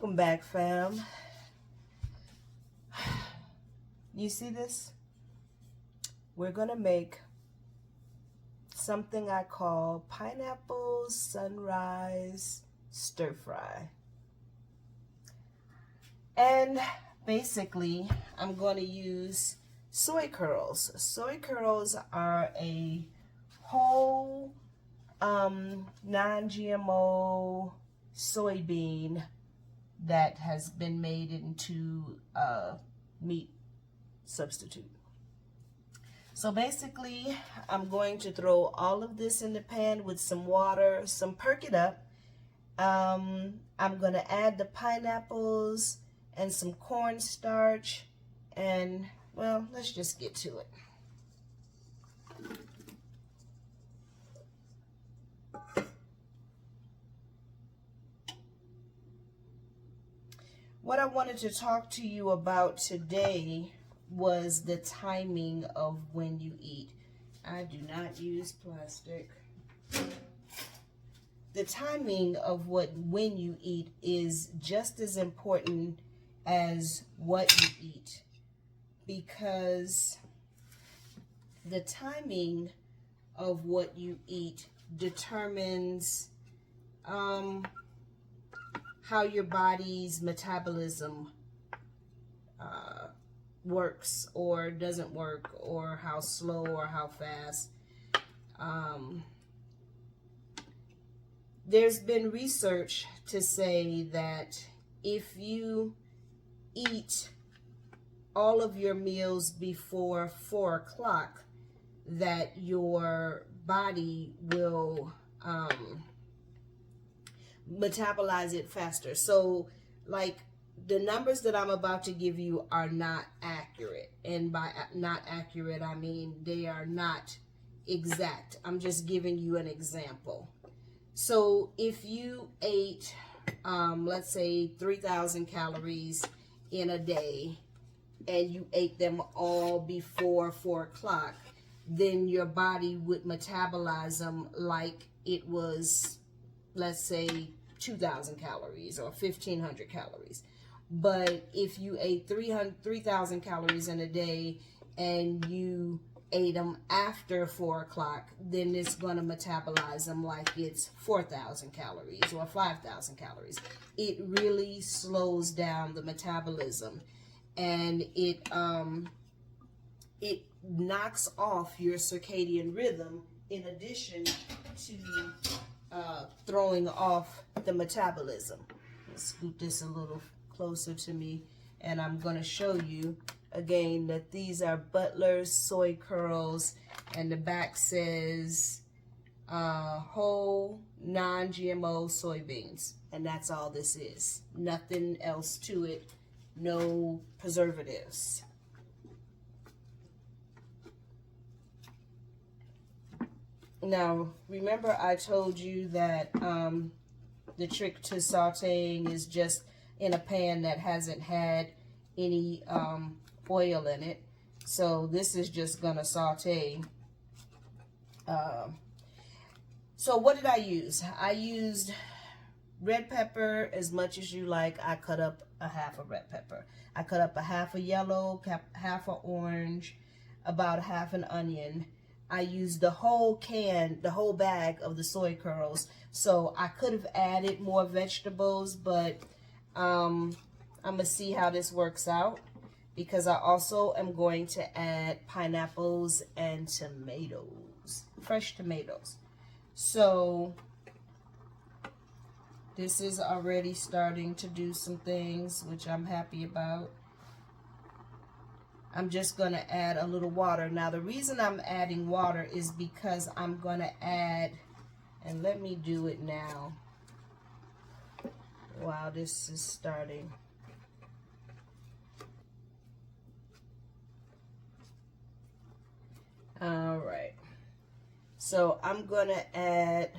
Welcome back, fam. You see this? We're gonna make something I call pineapple sunrise stir fry. And basically, I'm going to use soy curls. Soy curls are a whole non-GMO soybean that has been made into a meat substitute. So basically, I'm going to throw all of this in the pan with some water, perk it up. I'm going to add the pineapples and some cornstarch, and well, let's just get to it. What I wanted to talk to you about today was the timing of when you eat. I do not use plastic. The timing of when you eat is just as important as what you eat, because the timing of what you eat determines how your body's metabolism works or doesn't work, or how slow or how fast. There's been research to say that if you eat all of your meals before 4 o'clock, that your body will metabolize it faster. So, like, the numbers that I'm about to give you are not accurate. And by not accurate, I mean they are not exact. I'm just giving you an example. So if you ate, let's say 3,000 calories in a day, and you ate them all before 4 o'clock, then your body would metabolize them like it was, let's say, 2,000 calories or 1,500 calories. But if you ate 3,000 calories in a day and you ate them after 4 o'clock, then it's going to metabolize them like it's 4,000 calories or 5,000 calories. It really slows down the metabolism, and it knocks off your circadian rhythm, in addition to throwing off the metabolism. Let's scoot this a little closer to me, and I'm going to show you again that these are Butler's soy curls, and the back says whole non-GMO soybeans, and that's all this is. Nothing else to it. No preservatives. Now, remember I told you that the trick to sauteing is just in a pan that hasn't had any oil in it. So this is just gonna saute. So what did I use? I used red pepper as much as you like. I cut up a half a red pepper. I cut up a half a yellow, half a orange, about half an onion. I used the whole can, the whole bag of the soy curls. So I could have added more vegetables, but I'm gonna see how this works out, because I also am going to add pineapples and tomatoes, fresh tomatoes. So this is already starting to do some things, which I'm happy about. I'm just going to add a little water. Now, the reason I'm adding water is because I'm going to add, and let me do it now while this is starting. All right. So I'm going to add,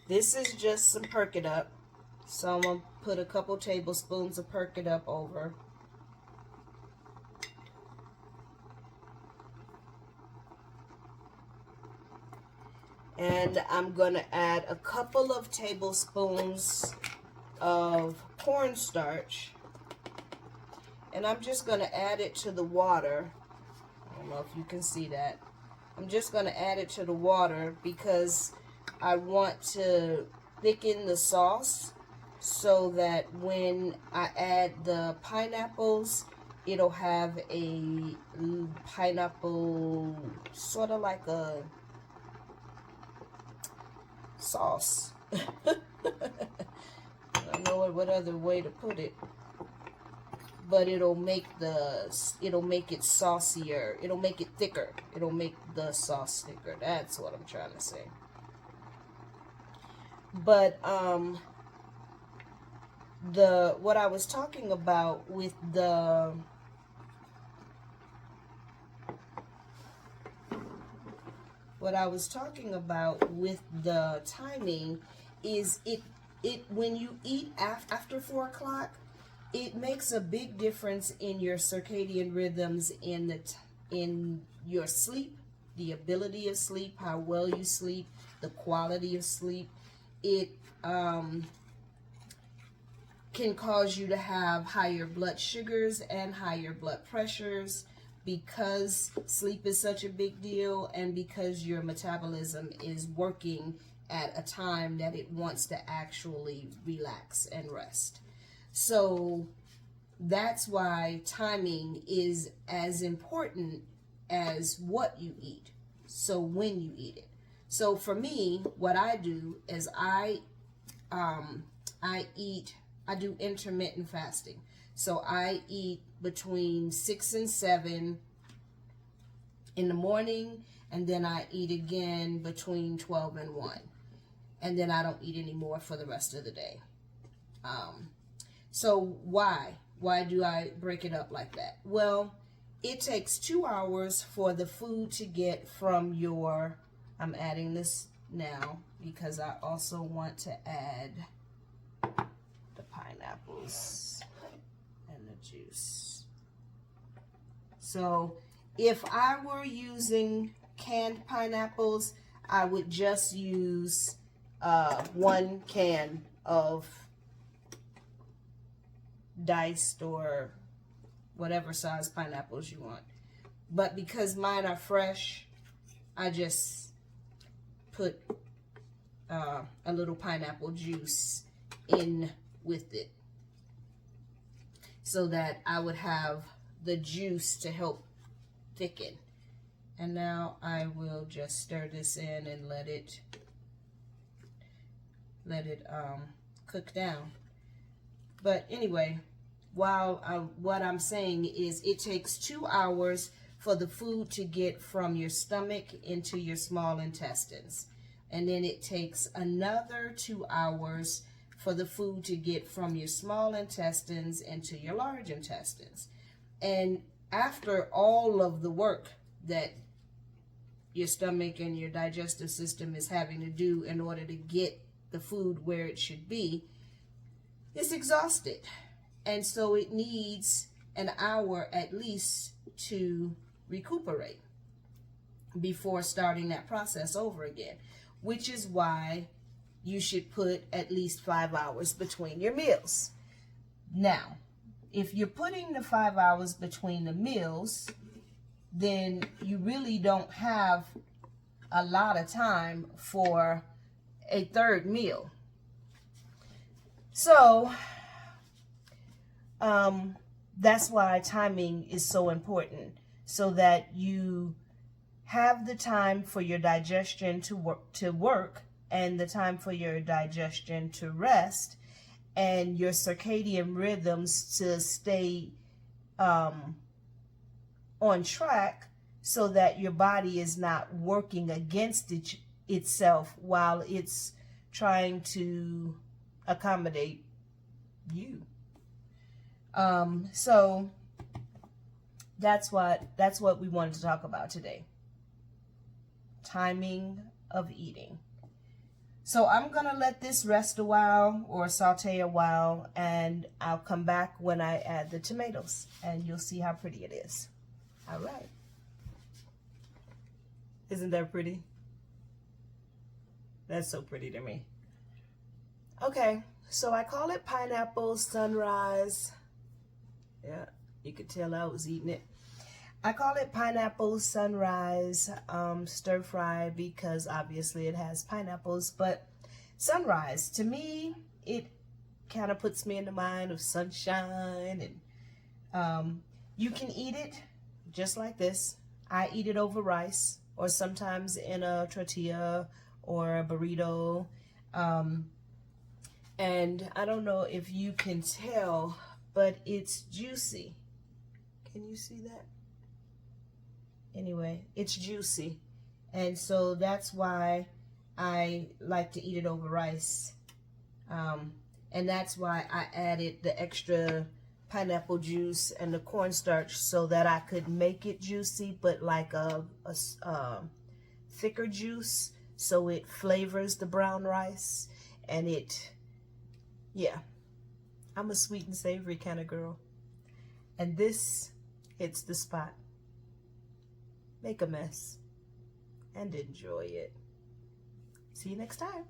this is just some perk it up. So I'm going to put a couple tablespoons of perk it up over. And I'm going to add a couple of tablespoons of cornstarch, and I'm just going to add it to the water. I don't know if you can see that. I'm just going to add it to the water because I want to thicken the sauce so that when I add the pineapples, it'll have a pineapple, sort of like a sauce. I don't know what other way to put it, but it'll make it saucier. It'll make it thicker. It'll make the sauce thicker. That's what I'm trying to say. But what I was talking about with the timing is it when you eat after 4 o'clock, it makes a big difference in your circadian rhythms, in your sleep, the ability of sleep, how well you sleep, the quality of sleep. It can cause you to have higher blood sugars and higher blood pressures because sleep is such a big deal and because your metabolism is working at a time that it wants to actually relax and rest. So that's why timing is as important as what you eat. So when you eat it. So for me, what I do is I do intermittent fasting. So I eat between 6 and 7 in the morning, and then I eat again between 12 and 1. And then I don't eat anymore for the rest of the day. So why? Why do I break it up like that? Well, it takes 2 hours for the food to get from your, I'm adding this now because I also want to add the pineapples and the juice. So if I were using canned pineapples, I would just use 1 can of diced or whatever size pineapples you want. But because mine are fresh, I just put a little pineapple juice in with it so that I would have the juice to help thicken. And now I will just stir this in and let it cook down. But anyway, what I'm saying is it takes 2 hours for the food to get from your stomach into your small intestines. And then it takes another 2 hours for the food to get from your small intestines into your large intestines. And after all of the work that your stomach and your digestive system is having to do in order to get the food where it should be, it's exhausted. And so it needs an hour at least to recuperate before starting that process over again, which is why you should put at least 5 hours between your meals. Now, if you're putting the 5 hours between the meals, then you really don't have a lot of time for a third meal. So that's why timing is so important, so that you have the time for your digestion to work and the time for your digestion to rest, and your circadian rhythms to stay on track, so that your body is not working against itself while it's trying to accommodate you. So that's what we wanted to talk about today. Timing of eating. So I'm going to let this rest a while or saute a while, and I'll come back when I add the tomatoes, and you'll see how pretty it is. All right. Isn't that pretty? That's so pretty to me. Okay, So I call it pineapple sunrise. Yeah, you could tell I was eating it. I call it pineapple sunrise stir fry because obviously it has pineapples, but sunrise, to me, it kind of puts me in the mind of sunshine, and you can eat it just like this. I eat it over rice or sometimes in a tortilla or a burrito. And I don't know if you can tell, but it's juicy. Can you see that? Anyway, it's juicy. And so that's why I like to eat it over rice. And that's why I added the extra pineapple juice and the cornstarch so that I could make it juicy, but like a thicker juice, so it flavors the brown rice. And yeah, I'm a sweet and savory kind of girl. And this hits the spot. Make a mess and enjoy it. See you next time.